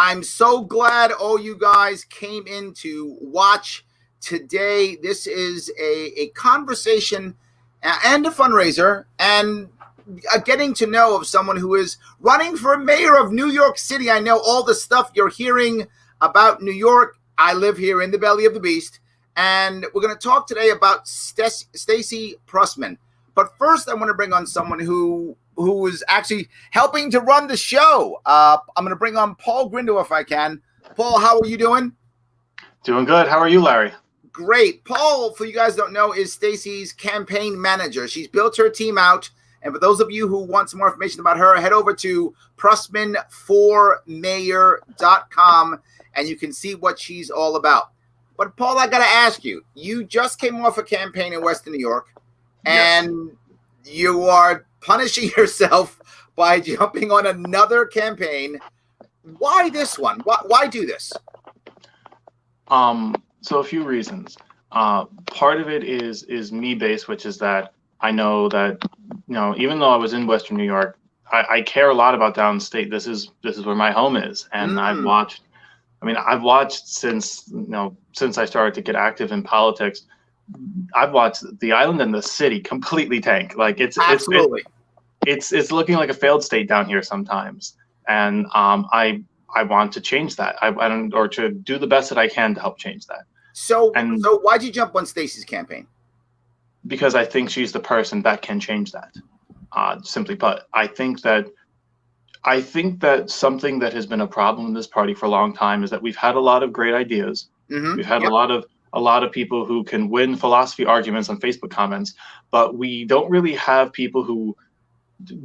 I'm so glad all you guys came in to watch today. This is a conversation and a fundraiser and getting to know of someone who is running for mayor of New York City. I know all the stuff you're hearing about New York. I live here in the belly of the beast. And we're going to talk today about Stacey Prussman. But first, I want to bring on someone who is actually helping to run the show. I'm going to bring on Paul Grindel if I can. Paul, how are you doing? Doing good. How are you, Larry? Great. Paul, for you guys don't know, is Stacey's campaign manager. She's built her team out. And for those of you who want some more information about her, head over to Prussman4mayor.com and you can see what she's all about. But Paul, I got to ask you, you just came off a campaign in Western New York, and you are punishing yourself by jumping on another campaign. Why this one? Why do this? So a few reasons. Part of it is me based, which is that I know that, even though I was in Western New York, I care a lot about downstate. This is where my home is, and I've watched since I started to get active in politics. I've watched the island and the city completely tank. Like it's looking like a failed state down here sometimes, and I want to change that. Or to do the best that I can to help change that. So why'd you jump on Stacey's campaign? Because I think she's the person that can change that. Simply put, I think that something that has been a problem in this party for a long time is that we've had a lot of great ideas. We've had a lot of people who can win philosophy arguments on Facebook comments, but we don't really have people who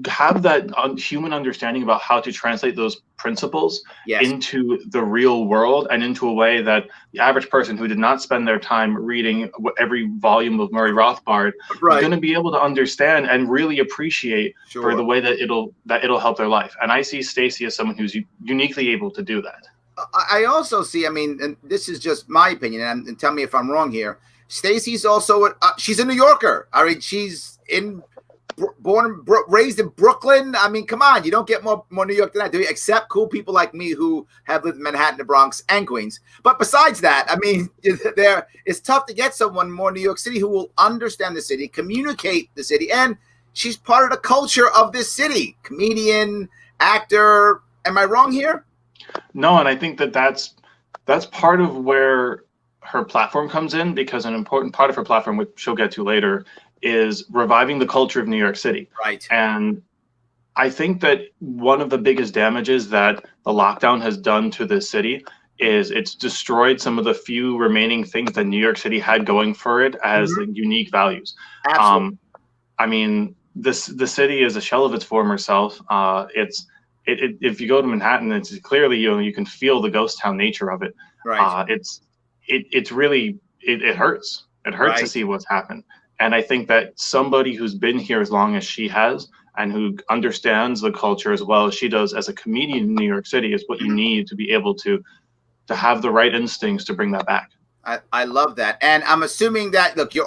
have that human understanding about how to translate those principles into the real world and into a way that the average person who did not spend their time reading every volume of Murray Rothbard is going to be able to understand and really appreciate for the way that it'll help their life. And I see Stacey as someone who's uniquely able to do that. I also see, and this is just my opinion, and tell me if I'm wrong here. Stacey's also she's a New Yorker. I mean, she's raised in Brooklyn. I mean, come on, you don't get more New York than that, do you? Except cool people like me who have lived in Manhattan, the Bronx, and Queens. But besides that, I mean, it's tough to get someone more New York City who will understand the city, communicate the city, and she's part of the culture of this city. Comedian, actor. Am I wrong here? No, and I think that's part of where her platform comes in, because an important part of her platform, which she'll get to later, is reviving the culture of New York City. Right. And I think that one of the biggest damages that the lockdown has done to this city is it's destroyed some of the few remaining things that New York City had going for it as unique values. Absolutely. The city is a shell of its former self. If you go to Manhattan, it's clearly, you can feel the ghost town nature of it. Right. It hurts. It hurts to see what's happened. And I think that somebody who's been here as long as she has and who understands the culture as well as she does as a comedian in New York City is what you need to be able to have the right instincts to bring that back. I love that. And I'm assuming that, look, you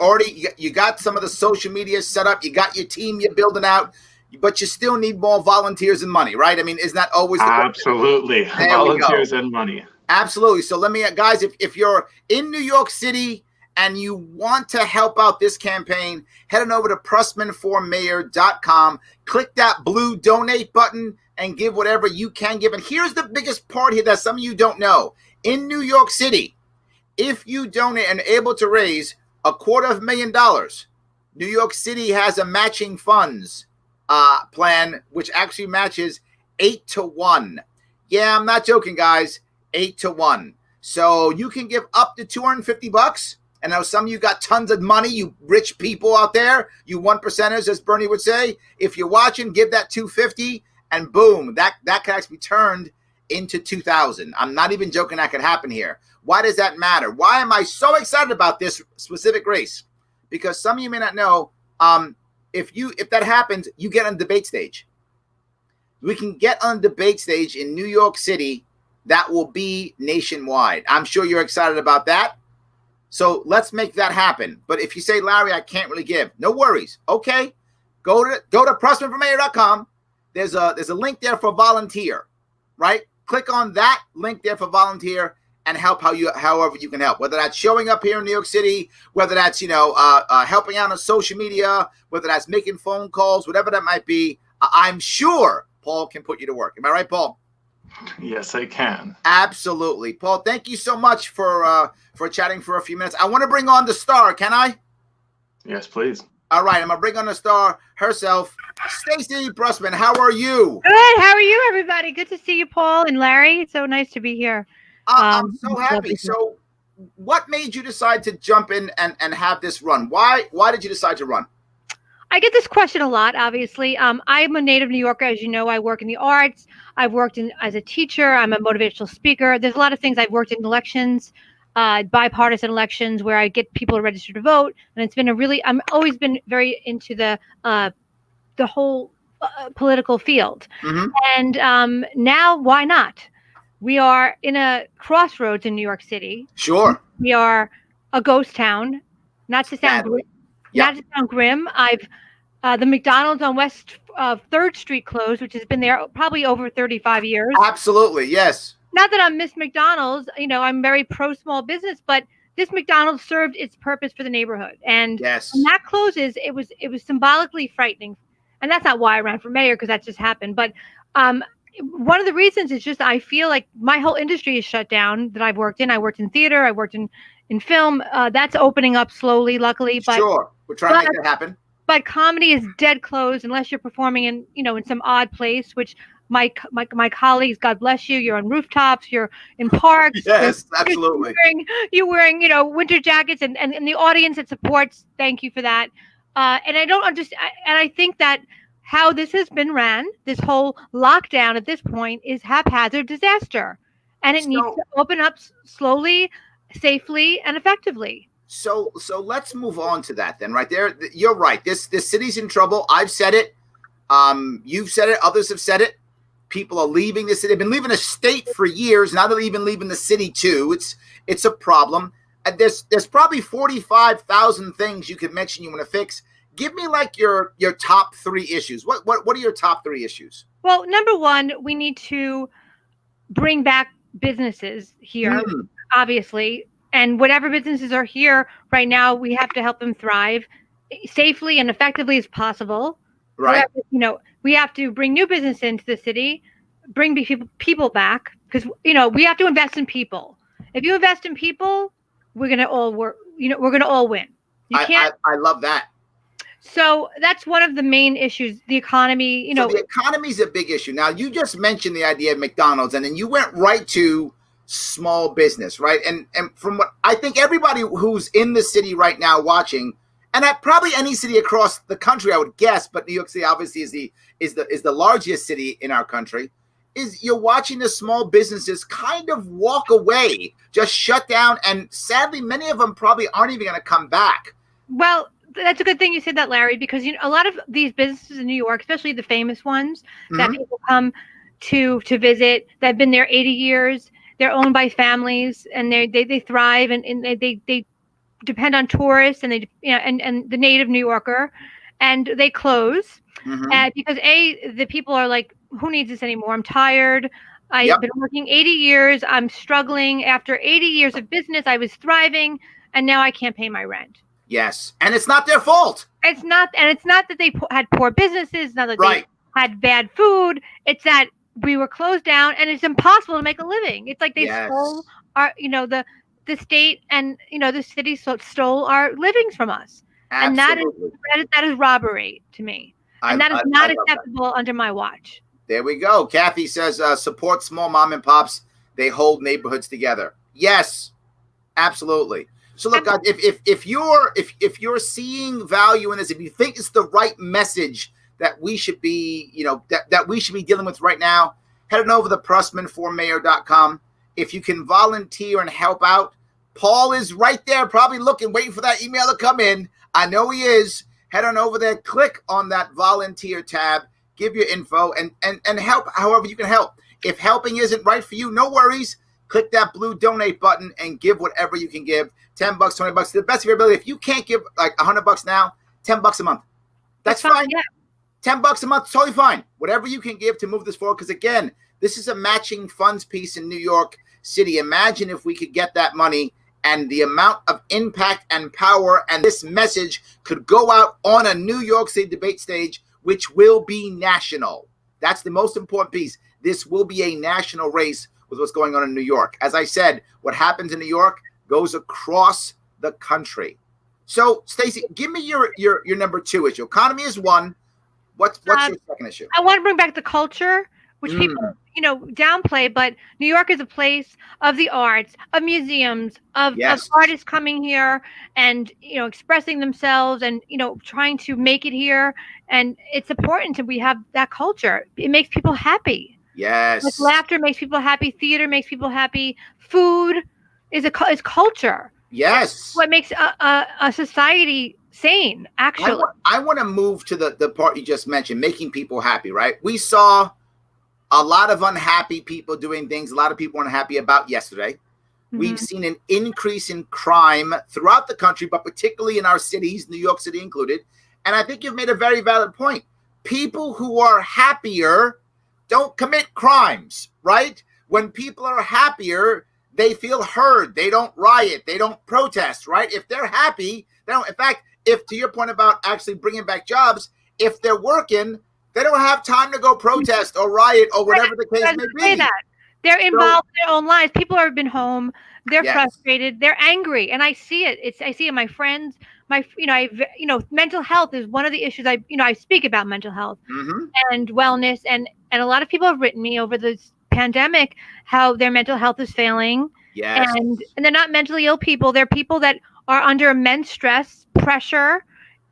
got some of the social media set up, you got your team you're building out, but you still need more volunteers and money, right? I mean, isn't that always the Absolutely. Volunteers and money. Absolutely. So let me, guys, if you're in New York City and you want to help out this campaign, head on over to Prussman4mayor.com, click that blue donate button and give whatever you can give. And here's the biggest part here that some of you don't know. In New York City, if you donate and able to raise $250,000, New York City has a matching funds plan, which actually matches 8-1. Yeah, I'm not joking, guys. 8-1. So you can give up to $250. And now some of you got tons of money, you rich people out there, you 1%ers, as Bernie would say. If you're watching, give that $250, and boom, that can actually be turned into $2,000. I'm not even joking that could happen here. Why does that matter? Why am I so excited about this specific race? Because some of you may not know, if that happens, you get on the debate stage. We can get on the debate stage in New York City that will be nationwide. I'm sure you're excited about that. So let's make that happen. But if you say, Larry, I can't really give, no worries. Okay, go to Prussman4mayor.com. There's a link there for volunteer, right? Click on that link there for volunteer and help however you can help, whether that's showing up here in New York City, whether that's, helping out on social media, whether that's making phone calls, whatever that might be. I'm sure Paul can put you to work. Am I right, Paul? Yes, I can. Absolutely. Paul, thank you so much for chatting for a few minutes. I want to bring on the star. Can I? Yes, please. All right. I'm going to bring on the star herself, Stacey Prussman. How are you? Good. How are you, everybody? Good to see you, Paul and Larry. It's so nice to be here. I'm so happy. So what made you decide to jump in and have this run? Why did you decide to run? I get this question a lot, obviously. I'm a native New Yorker. As you know, I work in the arts. I've worked as a teacher. I'm a motivational speaker. There's a lot of things. I've worked in elections, bipartisan elections, where I get people to register to vote. And it's been I'm always been very into the whole political field. Mm-hmm. And now, why not? We are in a crossroads in New York City. Sure. We are a ghost town. Not to sound grim. The McDonald's on West 3rd Street closed, which has been there probably over 35 years. Absolutely, yes. Not that I'm Miss McDonald's, I'm very pro small business, but this McDonald's served its purpose for the neighborhood. And yes, when that closes, it was symbolically frightening. And that's not why I ran for mayor, because that just happened. But one of the reasons is just I feel like my whole industry is shut down that I've worked in. I worked in theater. I worked in film. That's opening up slowly, luckily. But sure, we're trying to make that happen. But comedy is dead closed unless you're performing in some odd place, which my colleagues, God bless you, you're on rooftops, you're in parks. Yes, absolutely. You're wearing winter jackets and the audience that supports, thank you for that. And I don't understand. And I think that how this has been ran, this whole lockdown at this point, is haphazard disaster. And it needs to open up slowly, safely, and effectively. So let's move on to that then, right there. You're right. This city's in trouble. I've said it. You've said it. Others have said it. People are leaving the city. They've been leaving the state for years. Now they're even leaving the city too. It's a problem. And there's probably 45,000 things you could mention you want to fix. Give me like your top 3 issues. What are your top 3 issues? Well, number one, we need to bring back businesses here, obviously. And whatever businesses are here right now, we have to help them thrive safely and effectively as possible. Right. We have to bring new business into the city, bring people back, because, we have to invest in people. If you invest in people, we're going to all work, we're going to all win. I love that. So that's one of the main issues, the economy, So the economy is a big issue. Now, you just mentioned the idea of McDonald's, and then you went right to small business, right? And from what I think everybody who's in the city right now watching, and at probably any city across the country, I would guess, but New York City obviously is the largest city in our country, is you're watching the small businesses kind of walk away, just shut down, and sadly, many of them probably aren't even going to come back. Well, that's a good thing you said that, Larry, because a lot of these businesses in New York, especially the famous ones that people come to visit, that have been there 80 years, they're owned by families, and they thrive, and they depend on tourists and and the native New Yorker, and they close because the people are like, who needs this anymore? I'm tired. I've been working 80 years. I'm struggling. After 80 years of business, I was thriving, and now I can't pay my rent. Yes, and it's not their fault. It's not that they had poor businesses, not that they had bad food. It's that we were closed down, and it's impossible to make a living. It's like they stole our, the state and the city stole our livings from us. Absolutely. And that is robbery to me, and that is not acceptable under my watch. There we go. Kathy says, support small mom and pops. They hold neighborhoods together. Yes, absolutely. So look, guys, if you're seeing value in this, if you think it's the right message that we should be, that we should be dealing with right now, head on over to PrussmanForMayor.com. If you can volunteer and help out, Paul is right there, probably looking, waiting for that email to come in. I know he is. Head on over there, click on that volunteer tab, give your info, and help however you can help. If helping isn't right for you, no worries. Click that blue donate button and give whatever you can give. $10, $20, to the best of your ability. If you can't give like $100 now, $10 a month. That's fine. Yeah. $10 a month, totally fine. Whatever you can give to move this forward. Because again, This is a matching funds piece in New York City. Imagine if we could get that money and the amount of impact and power, and this message could go out on a New York City debate stage, which will be national. That's the most important piece. This will be a national race with what's going on in New York. As I said, what happens in New York goes across the country. So, Stacey, give me your number 2 issue. Economy is one. What's your second issue? I want to bring back the culture, which people, downplay, but New York is a place of the arts, of museums, of artists coming here and, expressing themselves and, trying to make it here. And it's important that we have that culture. It makes people happy. Yes. Like laughter makes people happy. Theater makes people happy. Food is culture. Yes. It's what makes a society sane, actually. I want to move to the part you just mentioned, making people happy, right? We saw a lot of unhappy people doing things a lot of people weren't happy about yesterday. Mm-hmm. We've seen an increase in crime throughout the country, but particularly in our cities, New York City included. And I think you've made a very valid point. People who are happier don't commit crimes, right? When people are happier, they feel heard. They don't riot. They don't protest, right? If they're happy, they don't. In fact, if to your point about actually bringing back jobs, if they're working, they don't have time to go protest or riot or whatever the case may be. They're involved in their own lives. People have been home. They're frustrated. They're angry, and I see it. I see it in my friends. Mental health is one of the issues. I speak about mental health and wellness, and a lot of people have written me over this pandemic how their mental health is failing. Yes. And they're not mentally ill people. They're people that are under immense stress, pressure,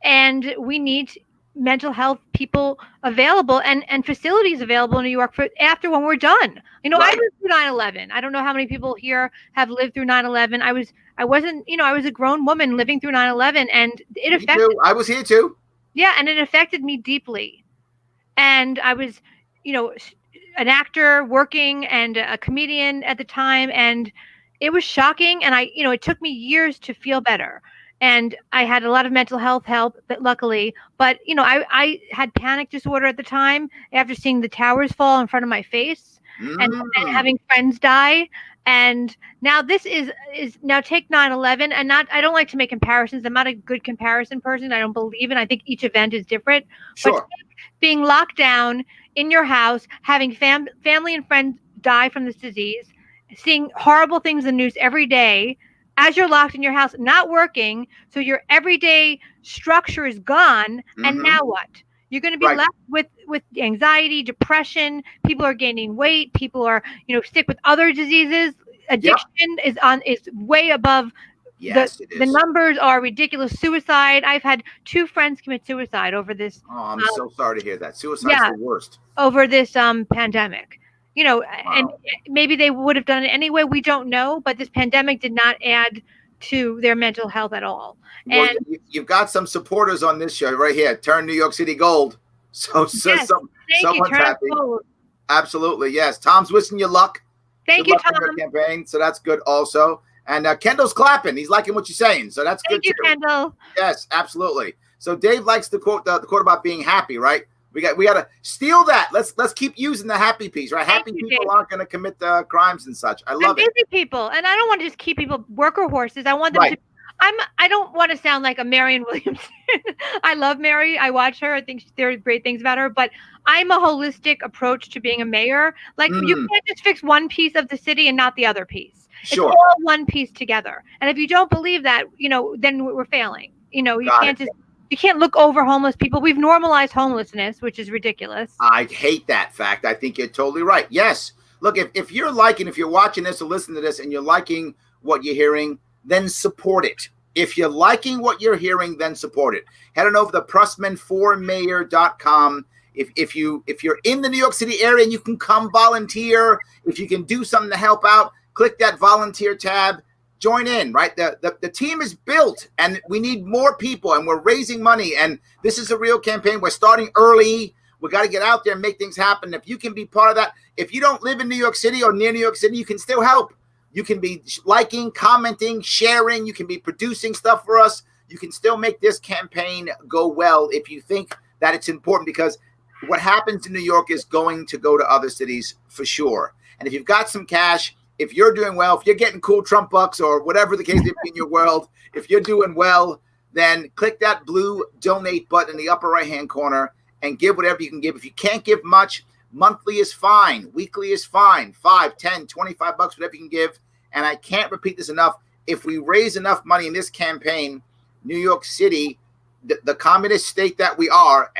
and we need mental health people available and facilities available in New York for after when we're done. I lived through 9/11. I don't know how many people here have lived through 9/11. I was a grown woman living through 9/11, and it affected me. I was here too. Yeah, and it affected me deeply. And I was, an actor working and a comedian at the time, and it was shocking. And it took me years to feel better. And I had a lot of mental health help, but luckily, I had panic disorder at the time after seeing the towers fall in front of my face and having friends die. And now this is now take 9/11 and I don't like to make comparisons. I'm not a good comparison person. I don't believe in. I think each event is different. Sure. But being locked down in your house, having family and friends die from this disease, seeing horrible things in the news every day, as you're locked in your house, not working, so your everyday structure is gone, and now what? You're going to be left with anxiety, depression. People are gaining weight. People are, sick with other diseases. Addiction is way above. Yes, the numbers are ridiculous. Suicide. I've had 2 friends commit suicide over this. Oh, I'm so sorry to hear that. Suicide's the worst. Over this pandemic. And maybe they would have done it anyway. We don't know, but this pandemic did not add to their mental health at all. Well, and you've got some supporters on this show right here. Turn New York City gold. Someone's happy. Gold. Absolutely, yes. Tom's wishing you luck. Thank you, Tom. Your campaign, so that's good also. And Kendall's clapping. He's liking what you're saying, so that's good too. Thank you, Kendall. Yes, absolutely. So Dave likes the quote about being happy, right? We got to steal that. Let's keep using the happy piece, right? Happy people aren't going to commit crimes and such. I love it. Busy people, and I don't want to just keep people worker horses. I want them to. I don't want to sound like a Marianne Williamson. I love Mary. I watch her. I think there are great things about her. But I'm a holistic approach to being a mayor. Like you can't just fix one piece of the city and not the other piece. Sure. It's all one piece together. And if you don't believe that, then we're failing. You can't look over homeless people. We've normalized homelessness, which is ridiculous. I hate that fact. I think you're totally right. Yes. Look, if you're watching this or listening to this and you're liking what you're hearing, then support it. If you're liking what you're hearing, then support it. Head on over to Prussman4Mayor.com. If you're in the New York City area and you can come volunteer, if you can do something to help out, click that volunteer tab. Join in, right? The team is built and we need more people and we're raising money. And this is a real campaign. We're starting early. We got to get out there and make things happen. If you can be part of that, if you don't live in New York City or near New York City, you can still help. You can be liking, commenting, sharing. You can be producing stuff for us. You can still make this campaign go well if you think that it's important, because what happens in New York is going to go to other cities for sure. And if you've got some cash, if you're doing well, if you're getting cool Trump bucks or whatever the case may be in your world, if you're doing well, then click that blue donate button in the upper right-hand corner and give whatever you can give. If you can't give much, monthly is fine. Weekly is fine. 5, 10, 25 bucks, whatever you can give. And I can't repeat this enough. If we raise enough money in this campaign, New York City, the communist state that we are,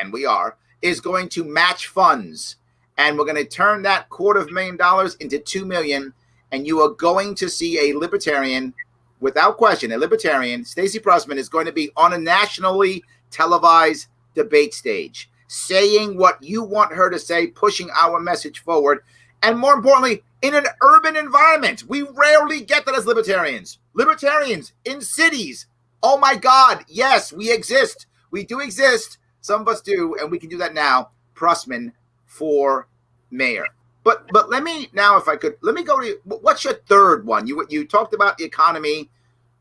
is going to match funds. And we're going to turn that $250,000 into $2 million. And you are going to see a libertarian, without question, a libertarian, Stacey Prussman, is going to be on a nationally televised debate stage, saying what you want her to say, pushing our message forward. And more importantly, in an urban environment. We rarely get that as libertarians. Libertarians in cities. Oh my God, yes, we exist. We do exist. Some of us do, and we can do that now. Prussman for mayor. But let me now, if I could, let me go to, what's your third one? You talked about the economy,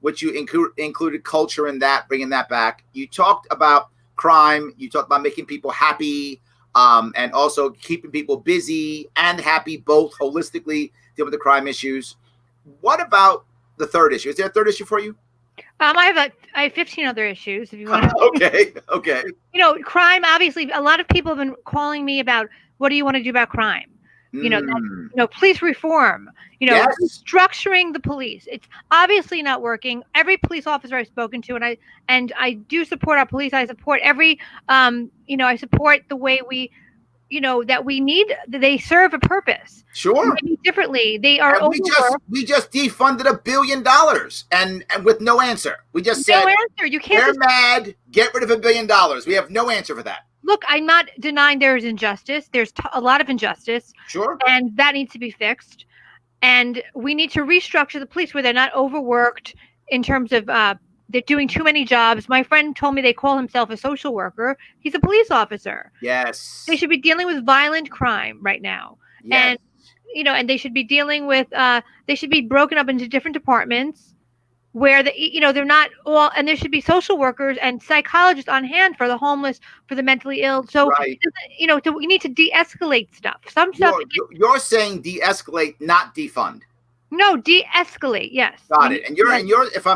which you included culture in that, bringing that back. You talked about crime. You talked about making people happy, and also keeping people busy and happy, both holistically, dealing with the crime issues. What about the third issue? Is there a third issue for you? I have 15 other issues if you want to. Okay. You know, crime, obviously, a lot of people have been calling me about what do you want to do about crime? You know, police reform, Yes. structuring the police. It's obviously not working. Every police officer I've spoken to, and I do support our police. I support every, I support the way we, that we need, they serve a purpose. Sure. Maybe differently. They are overworked. We just defunded $1 billion and with no answer. We just said, no answer. You can't. We're mad. Get rid of $1 billion. We have no answer for that. Look, I'm not denying there is injustice. There's a lot of injustice. Sure. And that needs to be fixed. And we need to restructure the police where they're not overworked in terms of they're doing too many jobs. My friend told me they call himself a social worker. He's a police officer. Yes. They should be dealing with violent crime right now. Yes. And, and they should be dealing with, they should be broken up into different departments where they're not all, and there should be social workers and psychologists on hand for the homeless, for the mentally ill. So, right. We need to de-escalate stuff. Some stuff. You're saying de-escalate, not defund. No, de-escalate. Yes. Got it. And if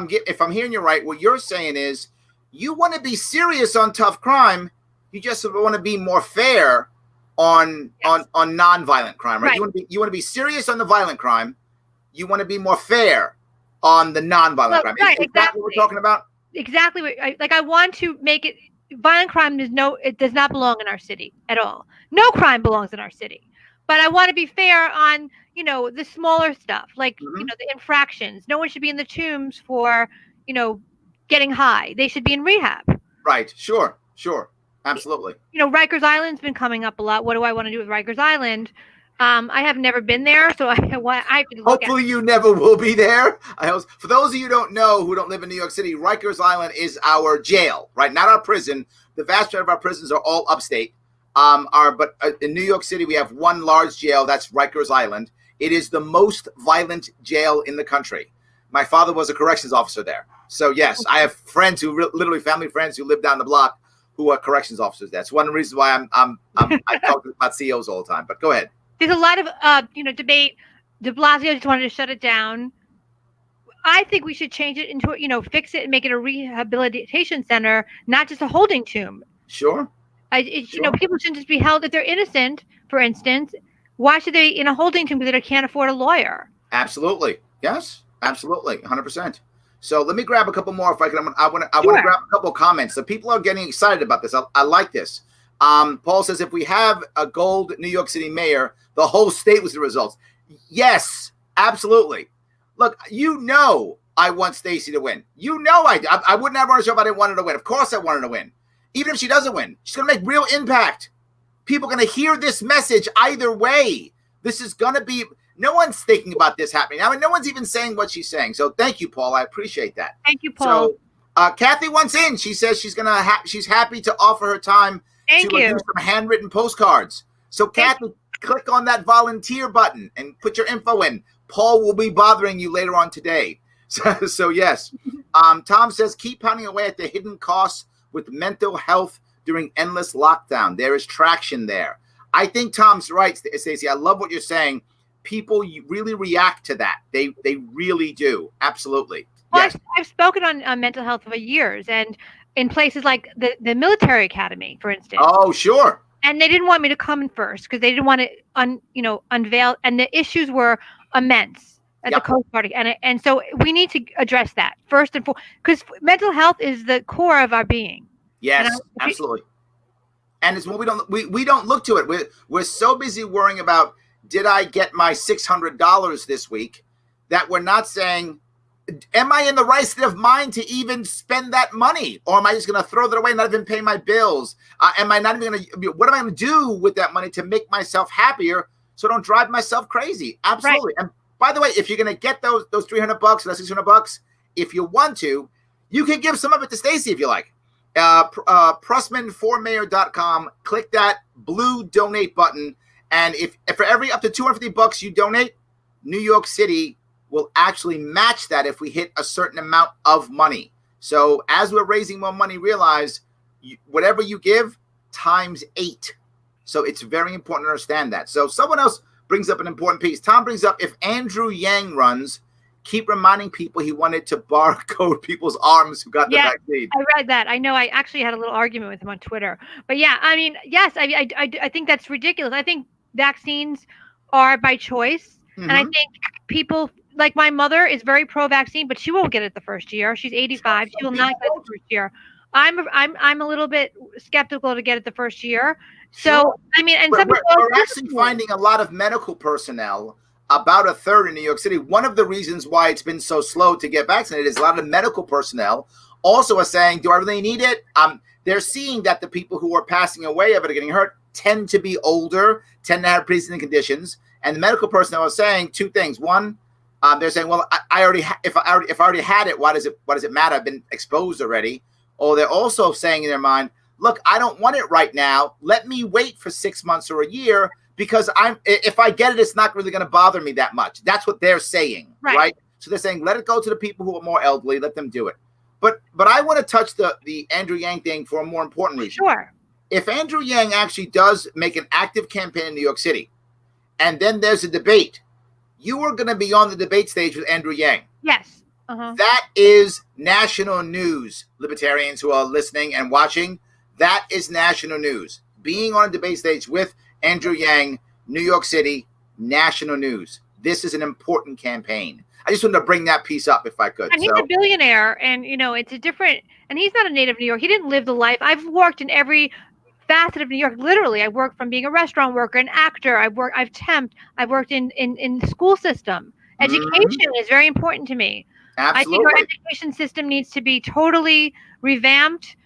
I'm hearing you right, what you're saying is you want to be serious on tough crime. You just want to be more fair on non-violent crime, right? Right. You want to be serious on the violent crime. You want to be more fair on the non-violent crime. Right, is that what we're talking about? Exactly. I want to make it violent crime. It does not belong in our city at all. No crime belongs in our city. But I want to be fair on, the smaller stuff, like, the infractions. No one should be in the tombs for, getting high. They should be in rehab. Right. Sure. Absolutely. Rikers Island's been coming up a lot. What do I want to do with Rikers Island? I have never been there, so I have to look Hopefully you never will be there. For those of you who don't know, who don't live in New York City, Rikers Island is our jail, right? Not our prison. The vast majority of our prisons are all upstate. But in New York City, we have one large jail. That's Rikers Island. It is the most violent jail in the country. My father was a corrections officer there. So yes, I have friends literally family friends who live down the block who are corrections officers. That's one reason why I talk about CEOs all the time. But go ahead. There's a lot of debate. De Blasio just wanted to shut it down. I think we should change it into fix it and make it a rehabilitation center, not just a holding tomb. Sure. People shouldn't just be held if they're innocent. For instance, why should they in a holding tomb because they can't afford a lawyer? Absolutely. Yes. Absolutely. 100%. So let me grab a couple more if I can. I want to grab a couple of comments. So people are getting excited about this. I like this. Paul says, if we have a gold New York City mayor, the whole state was the results. Yes, absolutely. Look, I want Stacey to win. I wouldn't have run a show if I didn't want her to win. Of course I want her to win. Even if she doesn't win, she's going to make real impact. People are going to hear this message either way. This is going to be, no one's thinking about this happening. I mean, no one's even saying what she's saying. So thank you, Paul. I appreciate that. Thank you, Paul. So Kathy wants in. She says she's she's happy to offer her time to do some handwritten postcards. So Kathy, click on that volunteer button and put your info in. Paul will be bothering you later on today. So yes. Tom says, keep pounding away at the hidden costs with mental health during endless lockdown. There is traction there. I think Tom's right, Stacey. I love what you're saying. People really react to that. They really do. Absolutely. Well, Yes. I've spoken on mental health for years, and in places like the military academy, for instance. Oh, sure. And they didn't want me to come in first because they didn't want to unveil, and the issues were immense at the Coast Guard, and so we need to address that first and foremost, because mental health is the core of our being. Yes, absolutely. And it's what we don't look to it. We're so busy worrying about, did I get my $600 this week, that we're not saying, am I in the right state of mind to even spend that money? Or am I just going to throw that away and not even pay my bills? Am I not even going to, what am I going to do with that money to make myself happier so I don't drive myself crazy? Absolutely. Right. And by the way, if you're going to get those $300 or those $600, if you want to, you can give some of it to Stacey if you like. Prussman4mayor.com, click that blue donate button. And if for every up to $250 you donate, New York City will actually match that if we hit a certain amount of money. So as we're raising more money, realize whatever you give times 8. So it's very important to understand that. So someone else brings up an important piece. Tom brings up, if Andrew Yang runs, keep reminding people he wanted to barcode people's arms who got the vaccine. I read that. I know. I actually had a little argument with him on Twitter. But yeah, I mean, yes, I think that's ridiculous. I think vaccines are by choice. Mm-hmm. And I think people, like my mother is very pro-vaccine, but she won't get it the first year. She's 85. She will not get it the first year. I'm a little bit skeptical to get it the first year. So, I mean, and we're actually finding a lot of medical personnel, about a third in New York City. One of the reasons why it's been so slow to get vaccinated is a lot of medical personnel also are saying, do I really need it? They're seeing that the people who are passing away of it or getting hurt tend to be older, tend to have pre-existing conditions. And the medical personnel are saying two things. One, they're saying, well, if I already had it, why does it matter? I've been exposed already. Or they're also saying in their mind, look, I don't want it right now. Let me wait for 6 months or a year, because if I get it, it's not really going to bother me that much. That's what they're saying, right? So they're saying, let it go to the people who are more elderly, let them do it. But I want to touch the Andrew Yang thing for a more important reason. Sure. If Andrew Yang actually does make an active campaign in New York City, and then there's a debate, you are going to be on the debate stage with Andrew Yang. Yes. Uh-huh. That is national news, libertarians who are listening and watching. That is national news. Being on a debate stage with Andrew Yang, New York City, national news. This is an important campaign. I just wanted to bring that piece up if I could. And he's a billionaire, and it's a different, and he's not a native New York. He didn't live the life. I've worked in every facet of New York. Literally, I worked from being a restaurant worker, an actor. I've temped. I've worked in the school system. Education is very important to me. Absolutely. I think our education system needs to be totally revamped.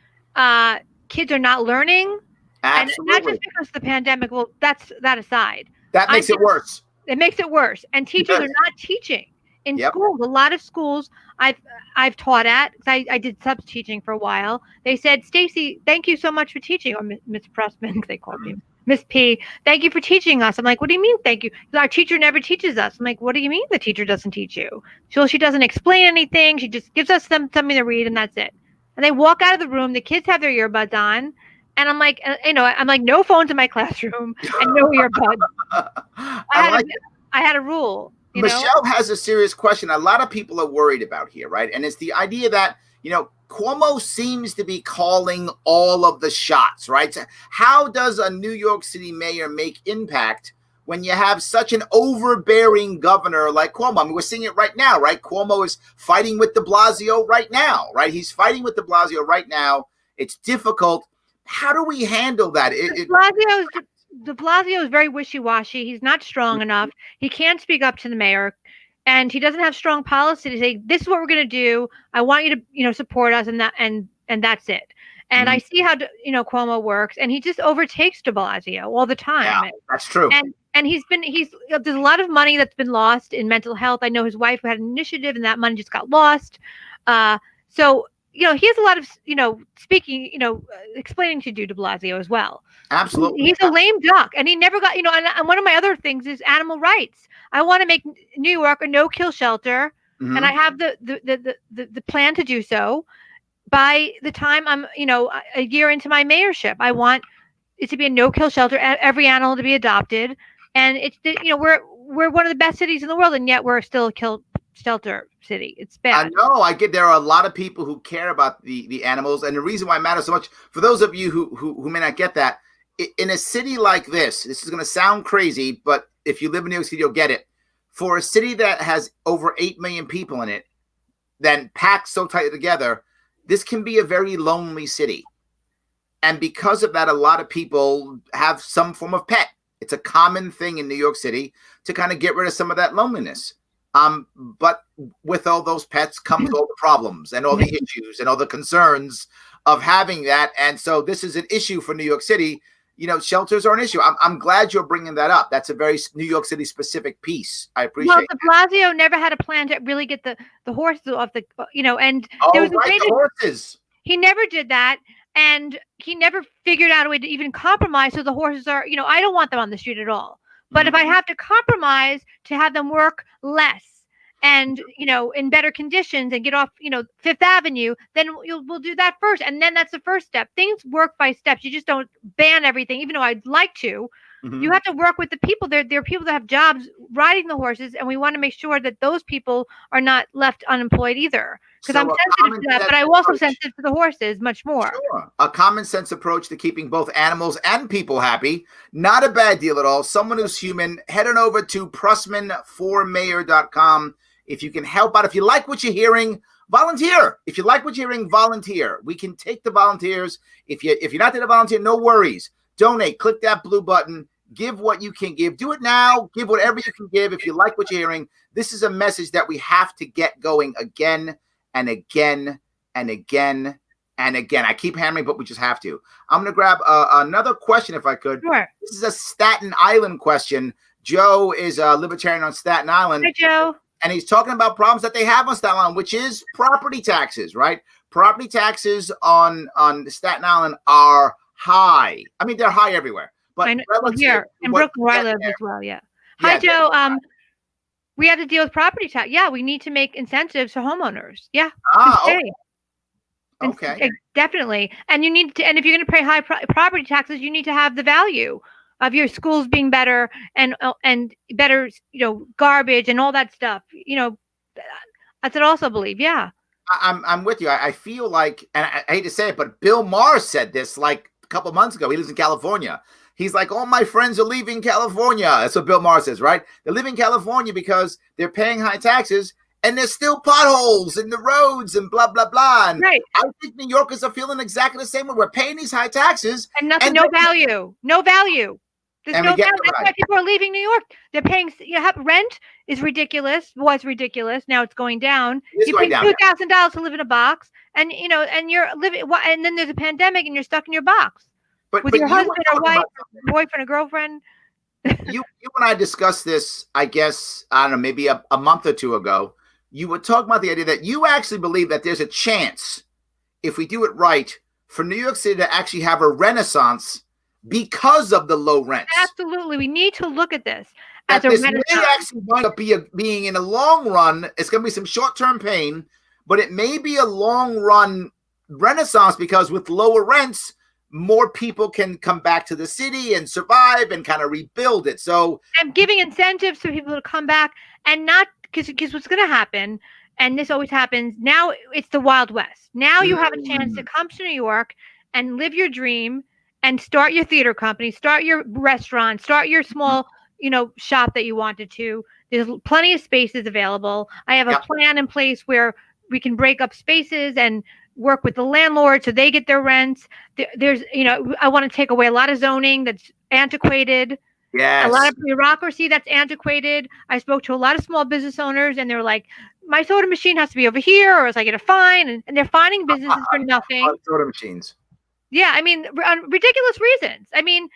Kids are not learning. Absolutely. And not just because of the pandemic. Well, that's that aside. That makes it worse. It makes it worse. And teachers are not teaching in schools. A lot of schools I've taught at, because I did subs teaching for a while. They said, Stacey, thank you so much for teaching. Or Miss Prussman, they called me Miss P. Thank you for teaching us. I'm like, what do you mean, thank you? Our teacher never teaches us. I'm like, what do you mean the teacher doesn't teach you? She doesn't explain anything. She just gives us something to read, and that's it. And they walk out of the room. The kids have their earbuds on. And I'm like, no phones in my classroom and no earbuds. I had a rule. Michelle has a serious question. A lot of people are worried about here, right? And it's the idea that, Cuomo seems to be calling all of the shots, right? So how does a New York City mayor make impact when you have such an overbearing governor like Cuomo? I mean, we're seeing it right now, right? Cuomo is fighting with de Blasio right now, right? He's fighting with de Blasio right now. It's difficult. How do we handle that? De Blasio is very wishy-washy. He's not strong enough. He can't speak up to the mayor, and he doesn't have strong policy to say, this is what we're going to do. I want you to, support us, and that's it. And I see how, Cuomo works, and he just overtakes de Blasio all the time. Yeah, that's true. And there's a lot of money that's been lost in mental health. I know his wife had an initiative, and that money just got lost. So he has a lot of, speaking, explaining to do de Blasio as well. Absolutely. He's a lame duck, and he never got, and one of my other things is animal rights. I want to make New York a no-kill shelter, and I have the plan to do so. by the time I'm, a year into my mayorship, I want it to be a no-kill shelter, every animal to be adopted, and we're one of the best cities in the world, and yet we're still a kill shelter city. It's bad. I know. I get there are a lot of people who care about the animals, and the reason why it matters so much for those of you who may not get that, in a city like this is going to sound crazy, but if you live in New York City, you'll get it. For a city that has over 8 million people in it, then packed so tightly together, this can be a very lonely city. And because of that, a lot of people have some form of pet. It's a common thing in New York City to kind of get rid of some of that loneliness. But with all those pets comes all the problems and all the issues and all the concerns of having that. And so this is an issue for New York City. Shelters are an issue. I'm glad you're bringing that up. That's a very New York City specific piece. I appreciate it. Well, de Blasio never had a plan to really get the horses off the, and there was the horses. He never did that. And he never figured out a way to even compromise. So the horses are, I don't want them on the street at all. But if I have to compromise to have them work less and, in better conditions and get off, Fifth Avenue, then we'll do that first. And then that's the first step. Things work by steps. You just don't ban everything, even though I'd like to. You have to work with the people. There are people that have jobs riding the horses, and we want to make sure that those people are not left unemployed either. Because I'm sensitive to that, but I'm also sensitive to the horses much more. Sure. A common sense approach to keeping both animals and people happy. Not a bad deal at all. Someone who's human, head on over to Prussman4Mayor.com. If you can help out, if you like what you're hearing, volunteer. If you like what you're hearing, volunteer. We can take the volunteers. If you're not going to volunteer, no worries. Donate. Click that blue button. Give what you can give. Do it now. Give whatever you can give. If you like what you're hearing, this is a message that we have to get going again and again and again and again. I keep hammering, but we just have to. I'm going to grab another question if I could. Sure. This is a Staten Island question. Joe is a libertarian on Staten Island. Hi, Joe. And he's talking about problems that they have on Staten Island, which is property taxes, right? Property taxes on Staten Island are high. I mean, they're high everywhere. But here in Brooklyn, where I live as well, yeah. Hi, Joe. We have to deal with property tax. Yeah, we need to make incentives for homeowners. Yeah. Okay. Definitely. And you need to. And if you're going to pay high property taxes, you need to have the value of your schools being better and better, garbage and all that stuff. That's what I also believe. Yeah. I'm with you. I feel like, and I hate to say it, but Bill Maher said this like a couple months ago. He lives in California. He's like, all my friends are leaving California. That's what Bill Maher says, right? They're leaving California because they're paying high taxes and there's still potholes in the roads and blah, blah, blah. And right. I think New Yorkers are feeling exactly the same way. We're paying these high taxes. And no value. No value. There's no value. That's why people are leaving New York. They're paying, rent is ridiculous. Was ridiculous. Now it's going down. You pay $2,000 to live in a box and, and you're living, and then there's a pandemic and you're stuck in your box. With your husband or wife, or boyfriend or girlfriend. you and I discussed this, I guess, I don't know, maybe a month or two ago. You were talking about the idea that you actually believe that there's a chance, if we do it right, for New York City to actually have a renaissance because of the low rents. Absolutely. We need to look at this as a renaissance. May actually wind up being in the long run, it's going to be some short-term pain, but it may be a long-run renaissance because with lower rents, more people can come back to the city and survive and kind of rebuild it. So I'm giving incentives for people to come back and not because what's going to happen, and this always happens, now it's the Wild West. Now you have a chance to come to New York and live your dream and start your theater company, start your restaurant, start your small, shop that you wanted to. There's plenty of spaces available. I have a plan in place where we can break up spaces and work with the landlord so they get their rents. There's, I want to take away a lot of zoning that's antiquated. Yes. A lot of bureaucracy that's antiquated. I spoke to a lot of small business owners and they're like, my soda machine has to be over here or else I get a fine. And they're finding businesses for nothing. Soda machines. Yeah. I mean, ridiculous reasons. I mean,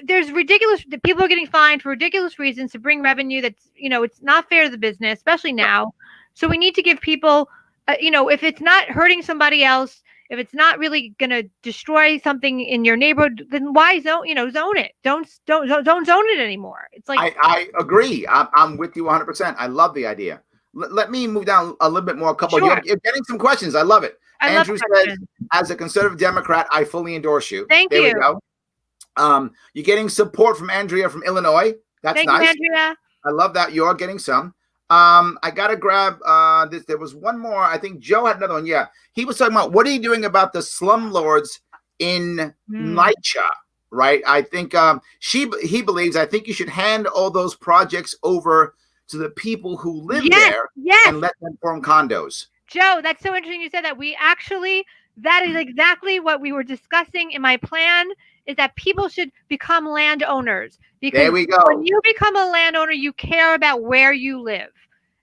there's ridiculous, people are getting fined for ridiculous reasons to bring revenue that's, it's not fair to the business, especially now. So we need to give people, if it's not hurting somebody else, if it's not really going to destroy something in your neighborhood, then why zone it? Don't zone it anymore. It's like I agree. I'm with you 100%. I love the idea. Let me move down a little bit more. A couple. Sure. You're getting some questions. I love it. Andrew love says, as a conservative Democrat, I fully endorse you. Thank you. There we go. You're getting support from Andrea from Illinois. That's nice. Thank you, Andrea. I love that. You're getting some. I got to grab this. There was one more. I think Joe had another one. Yeah. He was talking about, what are you doing about the slumlords in NYCHA? Right. I think he believes, I think you should hand all those projects over to the people who live there and let them form condos. Joe, that's so interesting you said that. That is exactly what we were discussing in my plan, is that people should become landowners. Because there we go. When you become a landowner, you care about where you live.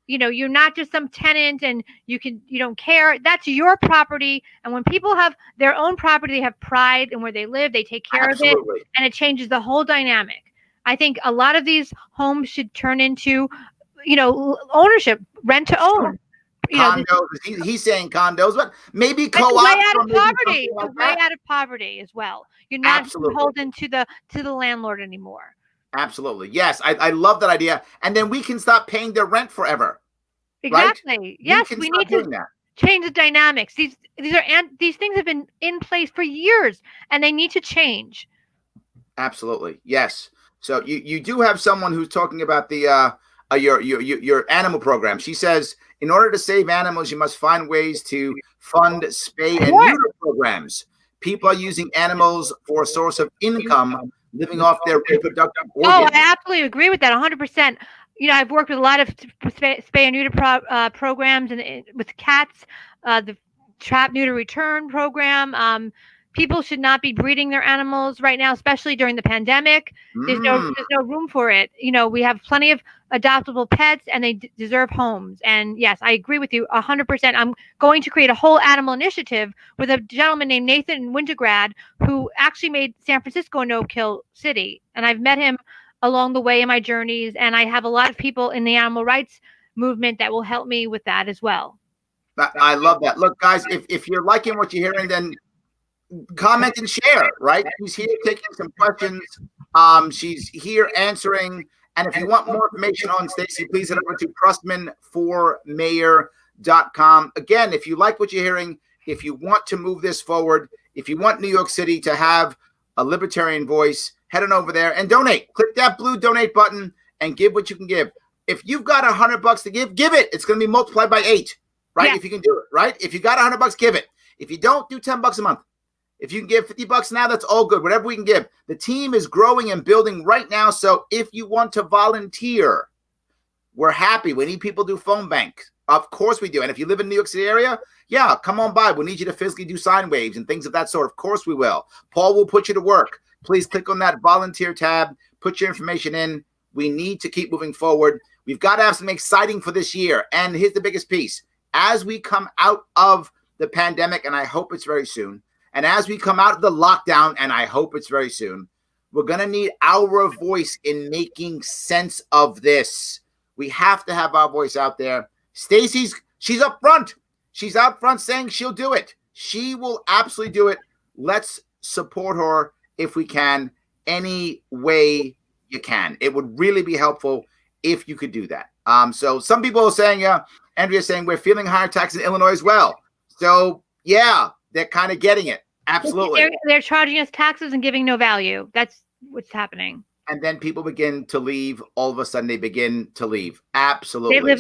You're not just some tenant and you don't care. That's your property. And when people have their own property, they have pride in where they live. They take care of it, and it changes the whole dynamic. I think a lot of these homes should turn into, ownership, rent to own. Condos. He's saying condos, but maybe co-op. Way out of poverty. Way out of poverty as well. You're not beholden to the landlord anymore. Absolutely. Yes. I love that idea. And then we can stop paying their rent forever. Exactly. Right? Yes. We need to change the dynamics. These things have been in place for years, and they need to change. Absolutely. Yes. So you do have someone who's talking about the your animal program. She says, in order to save animals, you must find ways to fund spay and neuter programs. People are using animals for a source of income, living off their reproductive organs. Oh, I absolutely agree with that 100%. I've worked with a lot of spay and neuter programs and with cats, the trap, neuter, return program. People should not be breeding their animals right now, especially during the pandemic. There's no room for it. We have plenty of adoptable pets, and they deserve homes. And yes, I agree with you 100%. I'm going to create a whole animal initiative with a gentleman named Nathan Wintergrad, who actually made San Francisco a no-kill city. And I've met him along the way in my journeys, and I have a lot of people in the animal rights movement that will help me with that as well. I love that. Look, guys, if you're liking what you're hearing, then comment and share, right? She's here taking some questions. She's here answering. And if you want more information on Stacey, please head over to PrussmanForMayor.com. Again, if you like what you're hearing, if you want to move this forward, if you want New York City to have a libertarian voice, head on over there and donate. Click that blue donate button and give what you can give. If you've got $100 to give it. It's going to be multiplied by 8, right? Yeah. If you can do it, right? If you got $100, give it. If you don't, do $10 a month. If you can give $50 now, that's all good. Whatever we can give. The team is growing and building right now. So if you want to volunteer, we're happy. We need people to do phone bank. Of course we do. And if you live in the New York City area, yeah, come on by. We need you to physically do sine waves and things of that sort. Of course we will. Paul will put you to work. Please click on that volunteer tab. Put your information in. We need to keep moving forward. We've got to have something exciting for this year. And here's the biggest piece. As we come out of the pandemic, and I hope it's very soon, and as we come out of the lockdown, and I hope it's very soon, we're going to need our voice in making sense of this. We have to have our voice out there. She's up front. She's out front saying she'll do it. She will absolutely do it. Let's support her if we can, any way you can. It would really be helpful if you could do that. So some people are saying, Andrea's saying we're feeling higher taxes in Illinois as well. So yeah, they're kind of getting it. Absolutely. They're charging us taxes and giving no value. That's what's happening. And then people begin to leave. All of a sudden they begin to leave. Absolutely.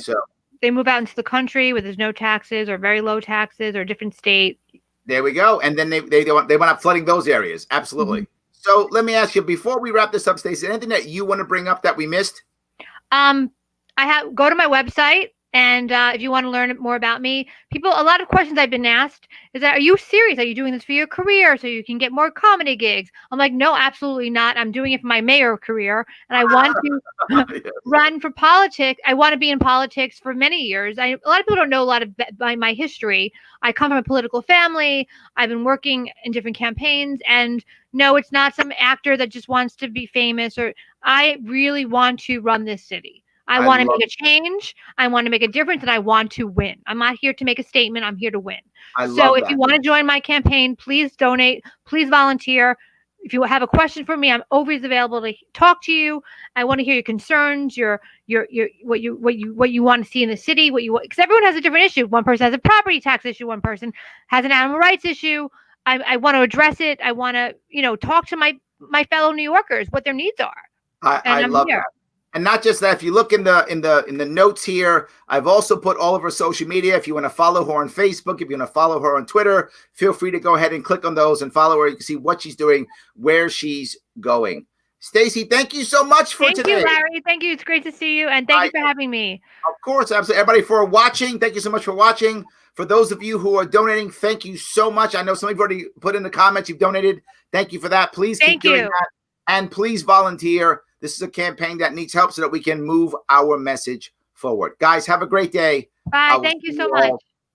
They move out into the country where there's no taxes or very low taxes or a different state. There we go. And then they went up flooding those areas. Absolutely. Mm-hmm. So let me ask you, before we wrap this up, Stacey, anything that you want to bring up that we missed? Go to my website. And if you want to learn more about me, a lot of questions I've been asked is that, are you serious? Are you doing this for your career so you can get more comedy gigs? I'm like, no, absolutely not. I'm doing it for my mayor career. And I want to run for politics. I want to be in politics for many years. A lot of people don't know a lot of my history. I come from a political family. I've been working in different campaigns. And no, it's not some actor that just wants to be famous. I really want to run this city. I want to make a change. I want to make a difference, and I want to win. I'm not here to make a statement. I'm here to win. So if you want to join my campaign, please donate. Please volunteer. if you have a question for me, I'm always available to talk to you. I want to hear your concerns, your what you want to see in the city, because everyone has a different issue. One person has a property tax issue, one person has an animal rights issue. I want to address it. I want to, talk to my fellow New Yorkers what their needs are. I love that. And not just that, if you look in the notes here, I've also put all of her social media. If you want to follow her on Facebook, if you want to follow her on Twitter, feel free to go ahead and click on those and follow her. You can see what she's doing, where she's going. Stacey, thank you so much for today. Thank you, Larry. Thank you. It's great to see you. And thank you for having me. Of course. Absolutely. Everybody for watching. Thank you so much for watching. For those of you who are donating, thank you so much. I know some of you already put in the comments you've donated. Thank you for that. Please keep doing that. And please volunteer. This is a campaign that needs help so that we can move our message forward. Guys, have a great day. Bye. Thank you so much.